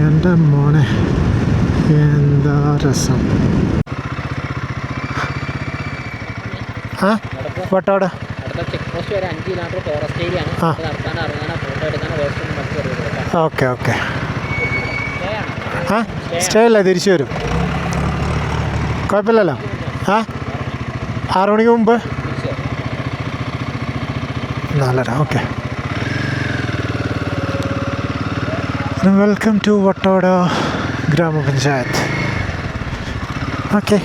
എൻ്റെ മോനെ എന്താ രസം. ആ വട്ടവട ഓക്കെ ഓക്കെ. ആ സ്റ്റേ അല്ല, തിരിച്ചു വരും, കുഴപ്പമില്ലല്ലോ. ആ 6 മണിക്ക് മുമ്പ് 4:30. ഓക്കെ. വെൽക്കം ടു വട്ടവട ഗ്രാമപഞ്ചായത്ത്. ഓക്കെ.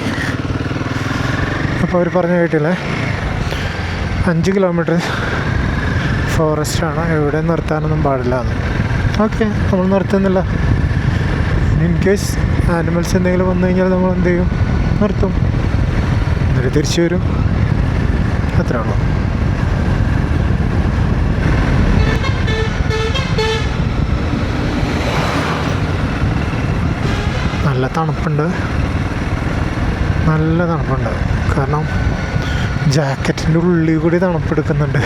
അപ്പോൾ അവർ പറഞ്ഞു കേട്ടില്ലേ, 5 കിലോമീറ്റർ ഫോറസ്റ്റാണ്, എവിടെ നിർത്താനൊന്നും പാടില്ല എന്ന്. ഓക്കെ, നമ്മൾ നിർത്തുന്നില്ല. ഇൻ കേസ് ആനിമൽസ് എന്തെങ്കിലും വന്നു കഴിഞ്ഞാൽ നമ്മൾ എന്ത് ചെയ്യും? നിർത്തും, എന്നിട്ട് തിരിച്ചു വരും, അത്രേ ഉള്ളൂ. നല്ല തണുപ്പുണ്ട്, നല്ല തണുപ്പുണ്ട്. കാരണം ജാക്കറ്റിൻ്റെ ഉള്ളിൽ കൂടി തണുപ്പെടുക്കുന്നുണ്ട്.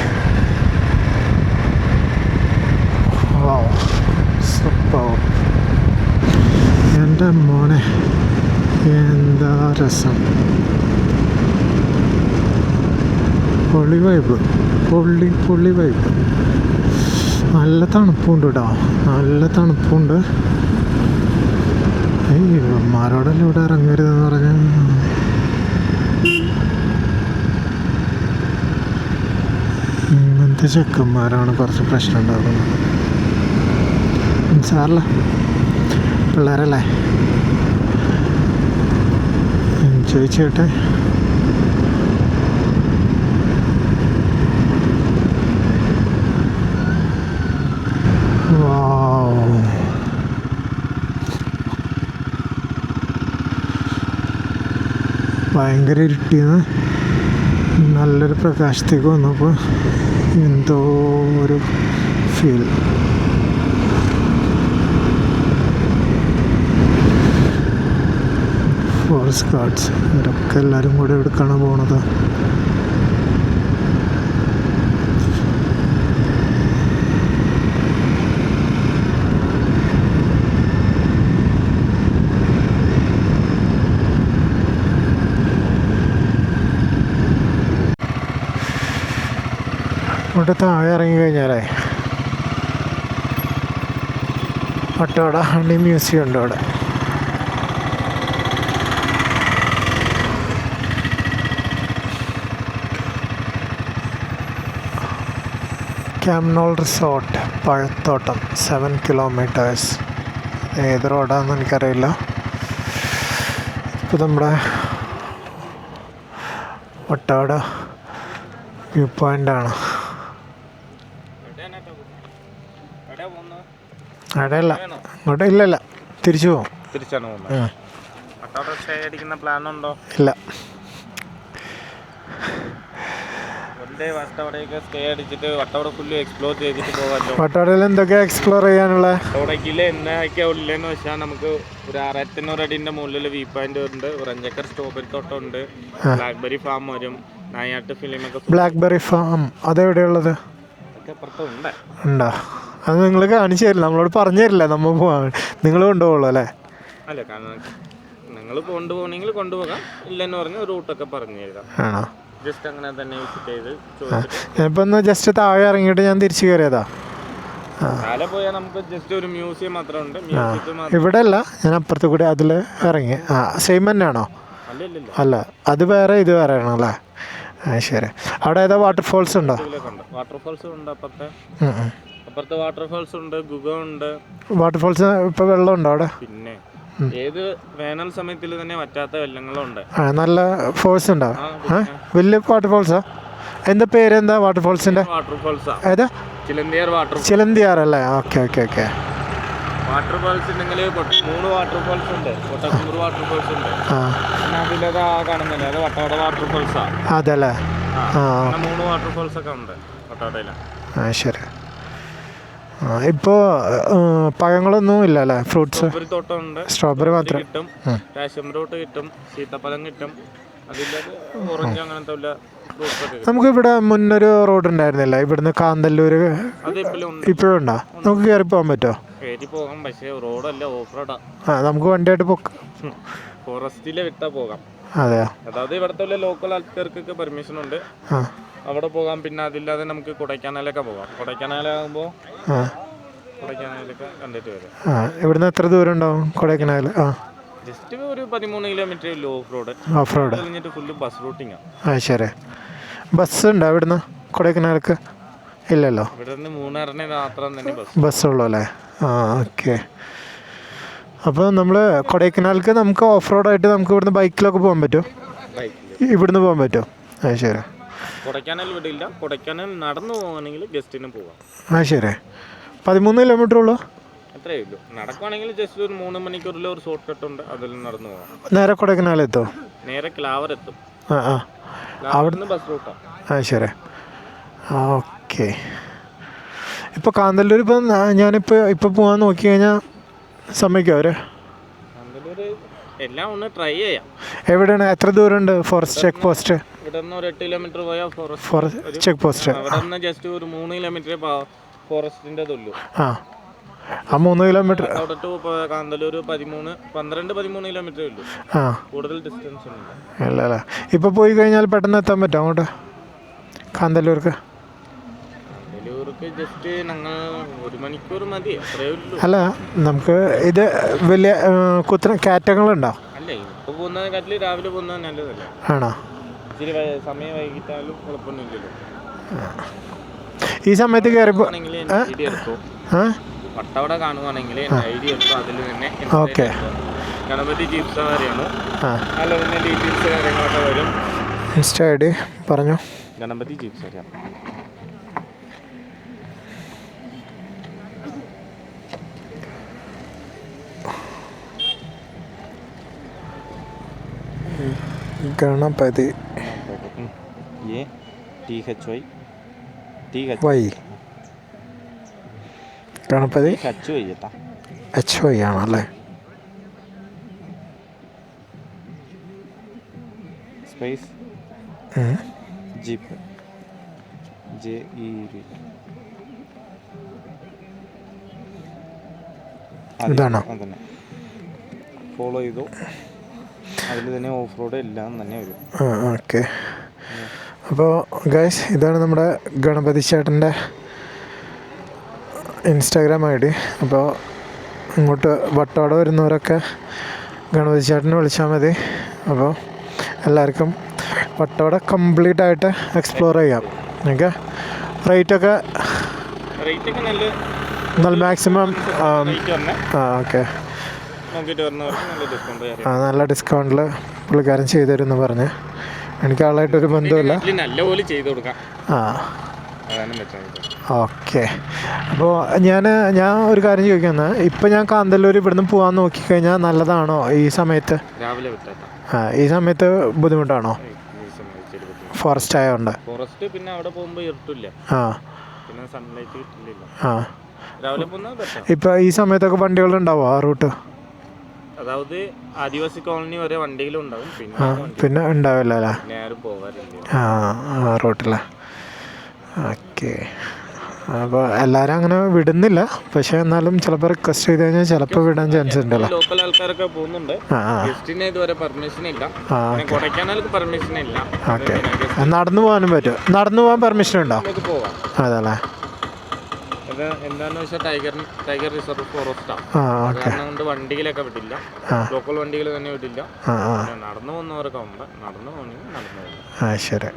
സൂപ്പർ. എൻ്റെ മോനെ എന്താ രസം. പൊളി വൈബ്, പൊള്ളി വൈബ്. നല്ല തണുപ്പുണ്ട് കേട്ടോ, നല്ല തണുപ്പുണ്ട്. ഇവന്മാരോടല്ല ഇവിടെ ഇറങ്ങരുതെന്ന് പറഞ്ഞാൽ ഇങ്ങനത്തെ ചെക്കന്മാരാണ് കുറച്ച് പ്രശ്നം ഉണ്ടാക്കുന്നത്. സാറല്ല, പിള്ളേരല്ലേ, എൻജോയ് ചെയ്യട്ടെ. ഭയങ്കര ഇരുട്ടിന്ന് നല്ലൊരു പ്രകാശത്തേക്ക് വന്നപ്പോൾ എന്തോ ഒരു ഫീൽ. ഫോറസ്റ്റ് ഗാർഡ്സ് ഇവരൊക്കെ എല്ലാവരും കൂടെ എവിടേക്കാണ് പോണത്? ഇവിടെ താഴെ ഇറങ്ങിക്കഴിഞ്ഞാലേ വട്ടവട ഹണി മ്യൂസിയം ഉണ്ട് അവിടെ. ക്യാംനോൾ റിസോർട്ട് പഴത്തോട്ടം 7 കിലോമീറ്റേഴ്സ്. ഏത് റോഡാണെന്ന് എനിക്കറിയില്ല. ഇപ്പോൾ നമ്മുടെ വട്ടവട വ്യൂ പോയിൻ്റാണ്. അവിടെയല്ല, അങ്ങോട്ട് ഇല്ലല്ല, തിരിച്ചു പോകും. ഇല്ല, വട്ടവടയിൽ എന്തൊക്കെയാ എക്സ്പ്ലോർ ചെയ്യാനുള്ള? ഉള്ളതെന്ന് വെച്ചാൽ നമുക്ക് ഒരു 1500 അടിന്റെ മുകളിൽ വ്യൂ പോയിന്റ് ഉണ്ട്. റഞ്ചക്കർ സ്ട്രോബെറി തോട്ടം ഉണ്ട്, ബ്ലാക്ക്ബെറി ഫാം വരും, നായാട്ട് ഫിലിമൊക്കെ. Blackberry farm അതെവിടെയുള്ളത്? ഉണ്ടോ? അത് നിങ്ങൾ കാണിച്ചു തരില്ല, നമ്മളോട് പറഞ്ഞു തരില്ല, നമ്മൾ പോവാൻ നിങ്ങൾ കൊണ്ടുപോകുള്ളൂ അല്ലേ? അല്ല, കാരണം നിങ്ങൾ കൊണ്ടുപോകണമെങ്കിൽ കൊണ്ടുപോകാം, ഇല്ലെന്ന് പറഞ്ഞ് റൂട്ടൊക്കെ പറഞ്ഞു തരാം. ആണോ? ജസ്റ്റ് അങ്ങനെ തന്നെ വിസിറ്റ് ചെയ്ത് ഞാനിപ്പോൾ ഒന്ന് ജസ്റ്റ് താഴെ ഇറങ്ങിയിട്ട് ഞാൻ തിരിച്ചു കയറിയതാ. താഴെ പോയാൽ നമുക്ക് ജസ്റ്റ് ഒരു മ്യൂസിയം മാത്രമേ ഉണ്ട്. ഇവിടെ അല്ല, ഞാൻ അപ്പുറത്ത് കൂടി അതിൽ ഇറങ്ങി. സെയിം തന്നെയാണോ? അല്ല, അത് വേറെ ഇത് വേറെ ആണോ അല്ലേ? ശരി. അവിടെ ഏതാ വാട്ടർഫോൾസ് ഉണ്ടോ? വാട്ടർഫോൾസ് ഉണ്ട് അപ്പുറത്തെ വാട്ടർഫോൾസ് ഉണ്ട്, ഗുഗ ഉണ്ട്. വാട്ടർഫോൾസ് ഇപ്പോൾ വെള്ളം ഉണ്ടോ അവിടെ? പിന്നെ ഏത് വേനൽ സമയത്തിൽ തന്നെ വറ്റാത്ത വെള്ളങ്ങളുണ്ട്. നല്ല ഫോഴ്സ് ഉണ്ടോ? വലിയ വാട്ടർഫോൾസാ? എന്താ പേരെന്താ വാട്ടർഫോൾസിന്റെ? ഏതാ? ചിലന്തിയാർ അല്ലേ? Okay okay okay. വാട്ടർഫോൾസ് ഉണ്ടെങ്കിൽ 3 വാട്ടർഫോൾസ് ഉണ്ട്. കൊട്ടക്കുമ്പൂർ വാട്ടർഫോൾസ് ഉണ്ട്. അതിലത് കാണുന്നില്ല, അത് വട്ടവട വാട്ടർഫോൾസാ. അതല്ലേ? 3 വാട്ടർഫോൾസ് ഒക്കെ ഉണ്ട് വട്ടവടയില്. ശരി. ഇപ്പോൾ പഴങ്ങളൊന്നും ഇല്ല അല്ലേ? ഫ്രൂട്ട്സ്? തോട്ടം ഉണ്ട്, സ്ട്രോബെറി മാത്രം കിട്ടും, പാഷൻ ഫ്രൂട്ട് കിട്ടും, സീതപ്പഴം കിട്ടും, അതില്ലാതെ ഓറഞ്ച് അങ്ങനത്തെ വല്ല ഫ്രൂട്ട്സ് ഒക്കെ കിട്ടും. നമുക്കിവിടെ മുന്നൊരു റോഡ് ഉണ്ടായിരുന്നില്ല, ഇവിടുന്ന് കാന്തല്ലൂർ അത് എപ്പോഴും ഉണ്ട്, ഇപ്പോഴും ഉണ്ടോ? നമുക്ക് കയറി പോകാൻ പറ്റുമോ? കയറി പോകാം, പക്ഷേ റോഡല്ല, ഓഫ് റോഡാ. നമുക്ക് വണ്ടിയായിട്ട് പോക്കാം. ഫോറസ്റ്റിലെ വിട്ടാ പോകാം. അതെയോ? അതായത് ഇവിടുത്തെ ലോക്കൽ ആൾക്കാർക്കൊക്കെ പെർമിഷൻ ഉണ്ട്, അവിടെ പോകാം. പിന്നെ അതില്ലാതെ നമുക്ക് കൊടൈക്കനാലൊക്കെ പോകാം. കൊടൈക്കനാലാകുമ്പോൾ കൊടൈക്കനാലൊക്കെ കണ്ടിട്ട് വരാം. ഇവിടുന്ന് എത്ര ദൂരം ഉണ്ടാവും കൊടൈക്കനാൽ? ജസ്റ്റ് ഒരു 13 കിലോമീറ്റർ ഉള്ളൂ ഓഫ് റോഡ്. ഓഫ് റോഡ് കഴിഞ്ഞിട്ട് ഫുള്ള് ബസ് റൂട്ടിങ്ങാണ്. ശരി. ബസ് ഉണ്ടോ ഇവിടുന്ന് കൊടൈക്കനാലേക്ക്? ഇല്ലല്ലോ, ഇവിടെ നിന്ന് മൂന്നാറിന് മാത്രം തന്നെ ബസ്സുള്ളൂ അല്ലേ? ഓക്കെ. അപ്പോൾ നമ്മൾ കൊടൈക്കനാലിലേക്ക് നമുക്ക് ഓഫ് റോഡായിട്ട് നമുക്ക് ഇവിടുന്ന് ബൈക്കിലൊക്കെ പോകാൻ പറ്റുമോ? ഇവിടുന്ന് പോകാൻ പറ്റുമോ? ശരി. കൊടൈക്കനാൽ വിടില്ല, കൊടൈക്കനാൽ നടന്നു പോകണമെങ്കിൽ ഗസ്റ്റിന് പോകാം. ശരി. 13 കിലോമീറ്റർ ഉള്ളൂ? അത്രയേ ഉള്ളൂ. നടക്കുവാണെങ്കിൽ ജസ്റ്റ് ഒരു 3 മണിക്കൂറിൽ ഒരു ഷോർട്ട് കട്ട് ഉണ്ട്, അതിൽ നടന്നു പോകാം. നേരെ കൊടൈക്കനാലെത്തോ? നേരെ ക്ലാവർ എത്തും. അവിടുന്ന് ബസ് റൂട്ടാണ്. ശരി. ഓക്കെ. ഇപ്പോൾ കാന്തല്ലൂർ ഇപ്പം ഞാനിപ്പോൾ പോകാൻ നോക്കി കഴിഞ്ഞാൽ സമ്മതിക്കും അവർ? കാന്തല്ലൂർ എല്ലാം ഒന്ന് ട്രൈ ചെയ്യാം. എവിടെയാണ്? എത്ര ദൂരമുണ്ട് ഫോറസ്റ്റ് ചെക്ക് പോസ്റ്റ്? ഇവിടെ നിന്ന് ഒരു 8 കിലോമീറ്റർ പോയാൽ ഫോറസ്റ്റ് ചെക്ക് പോസ്റ്റ്. അവിടെ നിന്ന് ജസ്റ്റ് ഒരു 3 കിലോമീറ്റർ ഫോറസ്റ്റിൻ്റെ ഉള്ളൂ. 3 കിലോമീറ്റർ അവിടെ ടു കാന്തല്ലൂർ 12-13 കിലോമീറ്റർ ഉള്ളൂ. കൂടുതൽ ഡിസ്റ്റൻസ് ഒന്നും ഇല്ല അല്ലേ? ഇപ്പോൾ പോയി കഴിഞ്ഞാൽ പെട്ടെന്ന് എത്താൻ പറ്റുമോ അങ്ങോട്ട് കാന്തല്ലൂർക്ക്? കാന്തല്ലൂർക്ക് ജസ്റ്റ് ഞങ്ങൾ 1 മണിക്കൂർ മതി, അത്രയേ ഉള്ളൂ. അല്ല, നമുക്ക് ഇത് വലിയ കുത്തന കയറ്റങ്ങളുണ്ടോ? അല്ല, ഇപ്പോൾ പോകുന്നതിനെക്കാട്ടിൽ രാവിലെ പോകുന്നത് നല്ലതല്ലേ? ആണോ? ഇച്ചിരി സമയം വൈകിട്ടാലും കുഴപ്പമൊന്നുമില്ലല്ലോ. ഈ സമയത്ത് കയറിപ്പോ വട്ടവട കാണുവാണെങ്കിൽ ഐഡിയ എടുക്കും, അതിൽ തന്നെ ഓക്കെ. ഗണപതി ജീപ്പ് സവാരിയാണ്, അല്ല പിന്നെ ഡീറ്റെയിൽസ് കാര്യങ്ങളൊക്കെ വരും. ഇൻസ്റ്റ ഐ ഡി പറഞ്ഞു. ഗണപതി ജീപ്പ് സവാരിയാണ്. ഗണപതി വൈ ഗണപതി HY ആണല്ലേ? സ്പേസ് ജീപ്പ് ഇതാണോ? അതന്നെ ഫോളോ ചെയ്തു, അതിൽ തന്നെ ഓഫ് റോഡ് എല്ലാം തന്നെ വരും. ഓക്കെ. അപ്പോൾ ഗൈസ്, ഇതാണ് നമ്മുടെ ഗണപതി ചേട്ടൻ്റെ ഇൻസ്റ്റാഗ്രാം ID. അപ്പോൾ ഇങ്ങോട്ട് വട്ടവട വരുന്നവരൊക്കെ ഗണപതി ചേട്ടനെ വിളിച്ചാൽ മതി. അപ്പോൾ എല്ലാവർക്കും വട്ടവട കംപ്ലീറ്റ് ആയിട്ട് എക്സ്പ്ലോർ ചെയ്യാം. ഓക്കെ. റേറ്റൊക്കെ നല്ല മാക്സിമം ഓക്കെ. നല്ല ഡിസ്കൗണ്ടിൽ പുള്ളിക്കാരൻ ചെയ്തു തരുമെന്ന് പറഞ്ഞ്. എനിക്ക് ആളായിട്ടൊരു ബന്ധമില്ല. ഓക്കെ. അപ്പോൾ ഞാൻ ഒരു കാര്യം ചോദിക്കുന്നത്, ഇപ്പം ഞാൻ കാന്തല്ലൂർ ഇവിടുന്ന് പോകാൻ നോക്കിക്കഴിഞ്ഞാൽ നല്ലതാണോ ഈ സമയത്ത്? ഈ സമയത്ത് ബുദ്ധിമുട്ടാണോ? ഫോറസ്റ്റ് ആയതുകൊണ്ട്. ഫോറസ്റ്റ് പിന്നെ അവിടെ പോകുമ്പോൾ ഇരുട്ടില്ല, പിന്നെ സൺലൈറ്റ് കിട്ടില്ല. ഇപ്പം ഈ സമയത്തൊക്കെ വണ്ടികളുണ്ടാവോ ആ റൂട്ട്? അതായത് ആദിവാസി കോളനി വരെ വണ്ടികളും ഉണ്ടാവും, പിന്നെ ഉണ്ടാവില്ല അല്ലേ? ആരും പോകാറില്ല റൂട്ടിൽ. ഓക്കെ. അപ്പോൾ എല്ലാവരും അങ്ങനെ വിടുന്നില്ല, പക്ഷേ എന്നാലും ചിലപ്പോൾ റിക്വസ്റ്റ് ചെയ്ത് കഴിഞ്ഞാൽ ചിലപ്പോൾ വിടാൻ ചാൻസ് ഉണ്ടല്ലോ. ലോക്കൽ ആൾക്കാരൊക്കെ പോകുന്നുണ്ട്. ഗസ്റ്റിന് ഇതുവരെ പെർമിഷൻ ഇല്ല, കൊടൈക്കനാലിക്ക് പെർമിഷൻ ഇല്ല. ഓക്കെ. നടന്നു പോകാനും പറ്റും? നടന്നു പോകാൻ പെർമിഷൻ ഉണ്ടോ? അതല്ലേ? എന്താന്ന് വെച്ചാൽ ടൈഗർ റിസർവ് ഫോറസ്റ്റാണ്, കാരണം കൊണ്ട് വണ്ടികളൊക്കെ വിടില്ല, ലോക്കൽ വണ്ടികൾ തന്നെ വിടില്ല. നടന്നു പോകുന്നവരൊക്കെ ഉണ്ട്, നടന്നു പോകണമെങ്കിൽ നടന്നു പോകും. ശരി.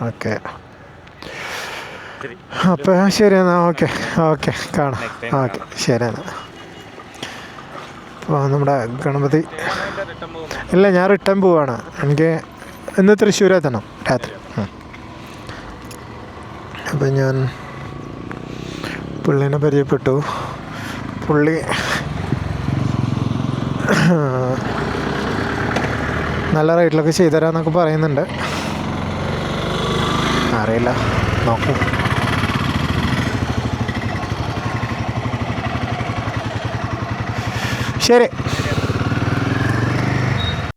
ഓക്കെ. അപ്പോൾ ശരി എന്നാൽ. ഓക്കെ ഓക്കെ, കാണാം. ഓക്കെ, ശരി എന്നാൽ. അപ്പോൾ നമ്മുടെ ഗണപതി, ഇല്ല ഞാൻ റിട്ടേൺ പോവാണ്. എനിക്ക് ഇന്ന് തൃശ്ശൂർ എത്തണം രാത്രി. അപ്പം ഞാൻ പുള്ളീനെ പരിചയപ്പെട്ടു. പുള്ളി നല്ല റേറ്റിലൊക്കെ ചെയ്തുതരാമെന്നൊക്കെ പറയുന്നുണ്ട്. അറിയില്ല, നോക്കൂ. ശരി.